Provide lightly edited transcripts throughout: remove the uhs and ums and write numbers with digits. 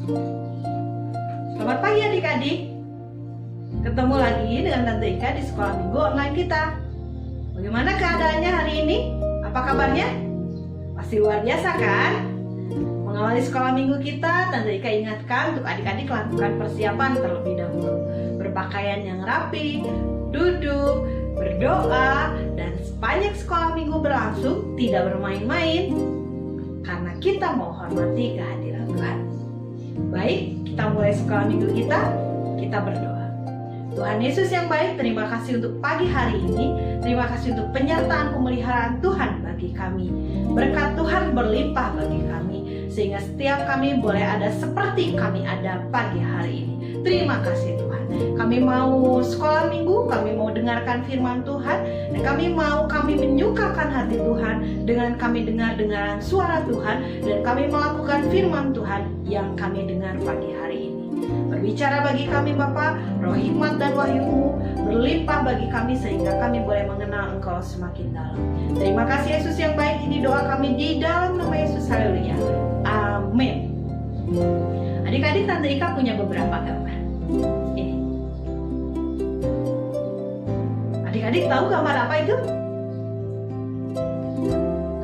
Selamat pagi adik-adik. Ketemu lagi dengan Tante Ika di sekolah minggu online kita. Bagaimana keadaannya hari ini? Apa kabarnya? Pasti luar biasa kan? Mengawali sekolah minggu kita, Tante Ika ingatkan untuk adik-adik lakukan persiapan terlebih dahulu. Berpakaian yang rapi, duduk, berdoa, dan sepanjang sekolah minggu berlangsung tidak bermain-main. Karena kita mau hormati kehadiran Tuhan. Baik, kita mulai sekolah minggu kita berdoa. Tuhan Yesus yang baik, terima kasih untuk pagi hari ini. Terima kasih untuk penyertaan pemeliharaan Tuhan bagi kami. Berkat Tuhan berlimpah bagi kami, sehingga setiap kami boleh ada seperti kami ada pagi hari ini. Terima kasih Tuhan. Kami mau sekolah minggu, kami mau dengarkan firman Tuhan, dan kami menyukakan hati Tuhan dengan kami dengar-dengaran suara Tuhan, dan kami melakukan firman Tuhan yang kami dengar pagi hari ini. Berbicara bagi kami Bapa, roh hikmat dan wahyu-Mu berlimpah bagi kami sehingga kami boleh mengenal Engkau semakin dalam. Terima kasih Yesus yang baik, ini doa kami di dalam nama Yesus, haleluya, amin. Adik-adik, Tante Ika punya beberapa gambar. Ini. Adik-adik tahu gambar apa itu?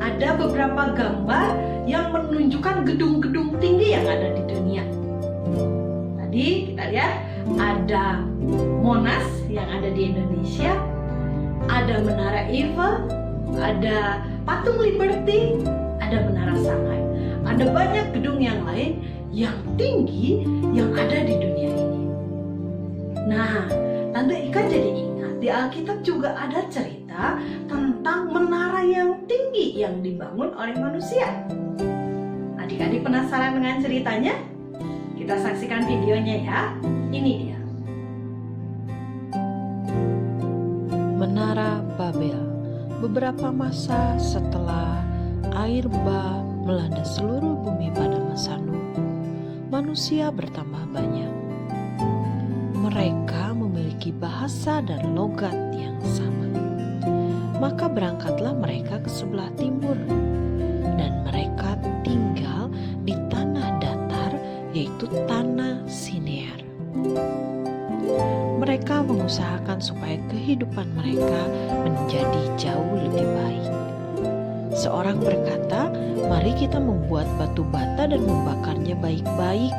Ada beberapa gambar yang menunjukkan gedung-gedung tinggi yang ada di dunia. Tadi kita lihat ada Monas yang ada di Indonesia, ada Menara Eiffel, ada Patung Liberty, ada Menara Shanghai. Ada banyak gedung yang lain yang tinggi yang ada di dunia ini. Nah, Tante Ika jadi ingat di Alkitab juga ada cerita tentang menara yang tinggi yang dibangun oleh manusia. Adik-adik penasaran dengan ceritanya? Kita saksikan videonya ya. Ini dia. Menara Babel. Beberapa masa setelah air bah melanda seluruh bumi pada masa Nuh, manusia bertambah banyak. Mereka memiliki bahasa dan logat yang sama. Maka berangkatlah mereka ke sebelah timur, dan mereka tinggal di tanah datar, yaitu tanah Sinear. Mereka mengusahakan supaya kehidupan mereka menjadi jauh lebih baik. Seorang berkata, "Mari kita membuat batu bata dan membakarnya baik-baik."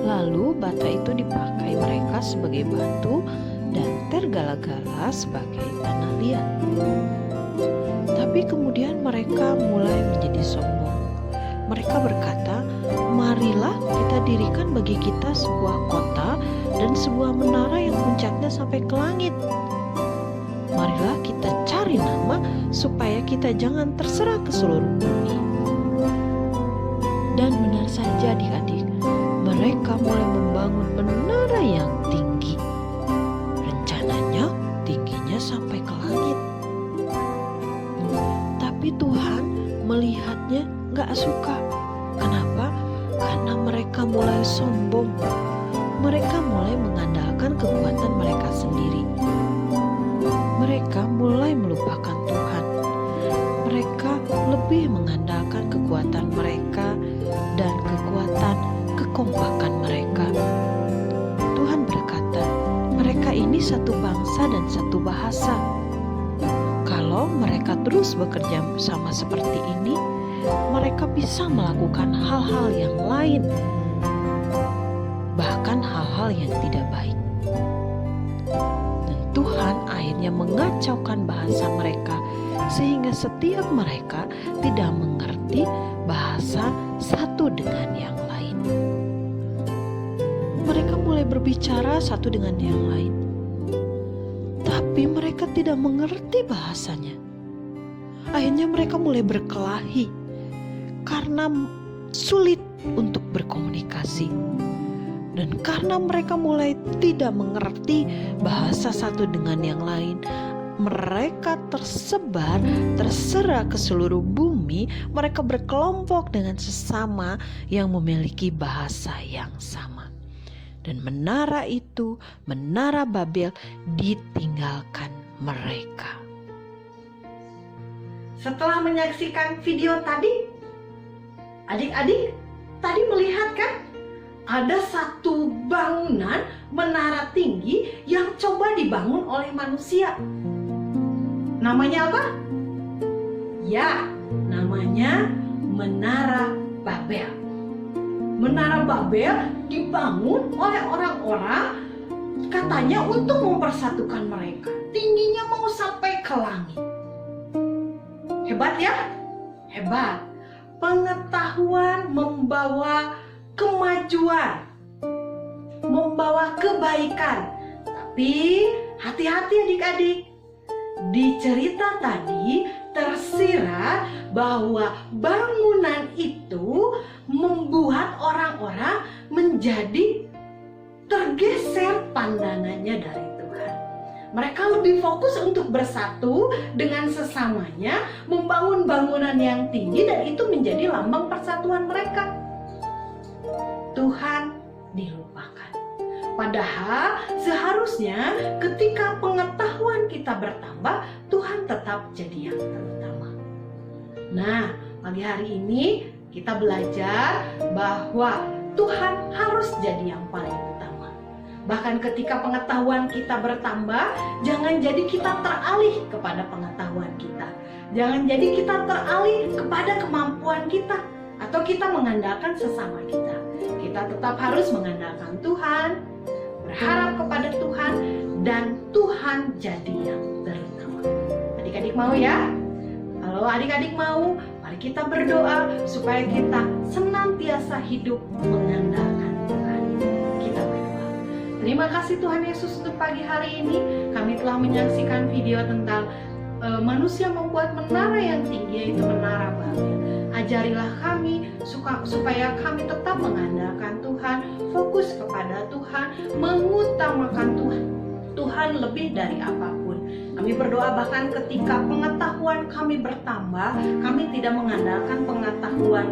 Lalu bata itu dipakai mereka sebagai batu dan tergala-gala sebagai tanah liat. Tapi kemudian mereka mulai menjadi sombong. Mereka berkata, "Marilah kita dirikan bagi kita sebuah kota dan sebuah menara yang puncaknya sampai ke langit. Marilah kita cari nama supaya kita jangan terserah ke seluruh bumi." Dan benar saja adik-adik, mereka mulai membangun menara yang tinggi. Rencananya tingginya sampai ke langit. Tapi Tuhan melihatnya gak suka. Kenapa? Karena mereka mulai sombong. Mereka mulai mengandalkan kekuatan mereka sendiri. Mereka mulai melupakan Tuhan. Mereka lebih mengandalkan kekuatan mereka dan kekuatan kekompakan mereka. Tuhan berkata, mereka ini satu bangsa dan satu bahasa. Kalau mereka terus bekerja sama seperti ini, mereka bisa melakukan hal-hal yang lain, bahkan hal-hal yang tidak baik. Dan Tuhan akhirnya mengacaukan bahasa mereka, sehingga setiap mereka tidak mengerti bahasa satu dengan yang lain. Mereka mulai berbicara satu dengan yang lain, tapi mereka tidak mengerti bahasanya. Akhirnya mereka mulai berkelahi karena sulit untuk berkomunikasi. Dan karena mereka mulai tidak mengerti bahasa satu dengan yang lain, mereka tersebar ke seluruh bumi. Mereka berkelompok dengan sesama yang memiliki bahasa yang sama. Dan menara itu, menara Babel, ditinggalkan mereka. Setelah menyaksikan video tadi, adik-adik tadi melihat kan? Ada satu bangunan menara tinggi yang coba dibangun oleh manusia. Namanya apa? Ya, namanya Menara Babel. Menara Babel dibangun oleh orang-orang katanya untuk mempersatukan mereka. Tingginya mau sampai ke langit. Hebat ya? Hebat. Pengetahuan membawa kemajuan, membawa kebaikan. Tapi hati-hati adik-adik. Di cerita tadi tersirat bahwa bangunan itu membuat orang-orang menjadi tergeser pandangannya dari Tuhan. Mereka lebih fokus untuk bersatu dengan sesamanya, membangun bangunan yang tinggi, dan itu menjadi lambang persatuan mereka. Tuhan dilupakan. Padahal seharusnya ketika pengetahuan kita bertambah, Tuhan tetap jadi yang terutama. Nah, pagi hari ini kita belajar bahwa Tuhan harus jadi yang paling utama. Bahkan ketika pengetahuan kita bertambah, jangan jadi kita teralih kepada pengetahuan kita. Jangan jadi kita teralih kepada kemampuan kita, atau kita mengandalkan sesama kita. Kita tetap harus mengandalkan Tuhan, berharap kepada Tuhan, dan Tuhan jadi yang terutama. Adik-adik mau ya? Kalau adik-adik mau, mari kita berdoa supaya kita senantiasa hidup mengandalkan Tuhan. Kita berdoa. Terima kasih Tuhan Yesus untuk pagi hari ini. Kami telah menyaksikan video tentang manusia membuat menara yang tinggi, yaitu Menara Babel. Ajarilah kami supaya kami tetap mengandalkan Tuhan, fokus kepada Tuhan, mengutamakan Tuhan lebih dari apapun. Kami berdoa bahkan ketika pengetahuan kami bertambah, kami tidak mengandalkan pengetahuan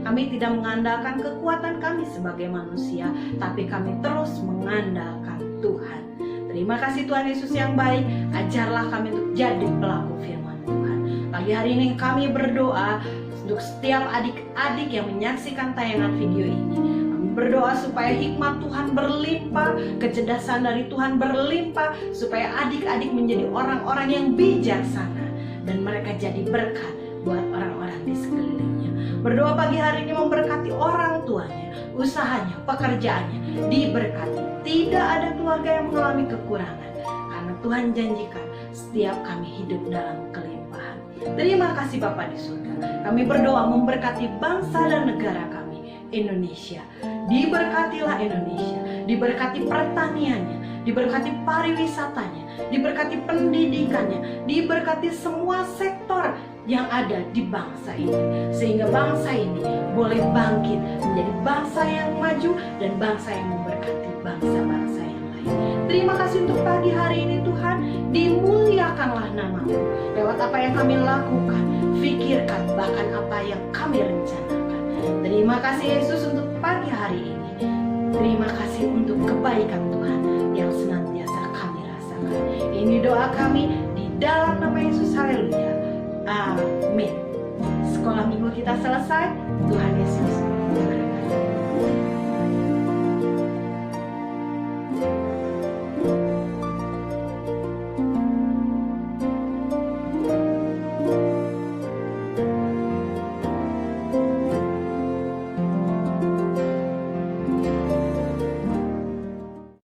kami tidak mengandalkan kekuatan kami sebagai manusia, tapi kami terus mengandalkan Tuhan. Terima kasih Tuhan Yesus yang baik, ajarlah kami untuk jadi pelaku firman Tuhan. Pagi hari ini kami berdoa untuk setiap adik-adik yang menyaksikan tayangan video ini. Kami berdoa supaya hikmat Tuhan berlimpah, kecerdasan dari Tuhan berlimpah, supaya adik-adik menjadi orang-orang yang bijaksana, dan mereka jadi berkat buat orang-orang di sekelilingnya. Berdoa pagi hari ini memberkati orang tuanya, usahanya, pekerjaannya diberkati. Tidak ada keluarga yang mengalami kekurangan, karena Tuhan janjikan setiap kami hidup dalam kelimpahan. Terima kasih Bapa di surga. Kami berdoa memberkati bangsa dan negara kami, Indonesia. Diberkatilah Indonesia, diberkati pertaniannya, diberkati pariwisatanya, diberkati pendidikannya, diberkati semua sektor yang ada di bangsa ini, sehingga bangsa ini boleh bangkit menjadi bangsa yang maju dan bangsa yang memberkati bangsa-bangsa yang lain. Terima kasih untuk pagi hari ini Tuhan, dimuliakanlah nama-Mu lewat apa yang kami lakukan, pikirkan, bahkan apa yang kami rencanakan. Terima kasih Yesus untuk pagi hari ini. Terima kasih untuk kebaikan Tuhan yang senantiasa kami rasakan. Ini doa kami di dalam nama Yesus. Haleluya. Amin. Sekolah minggu kita selesai.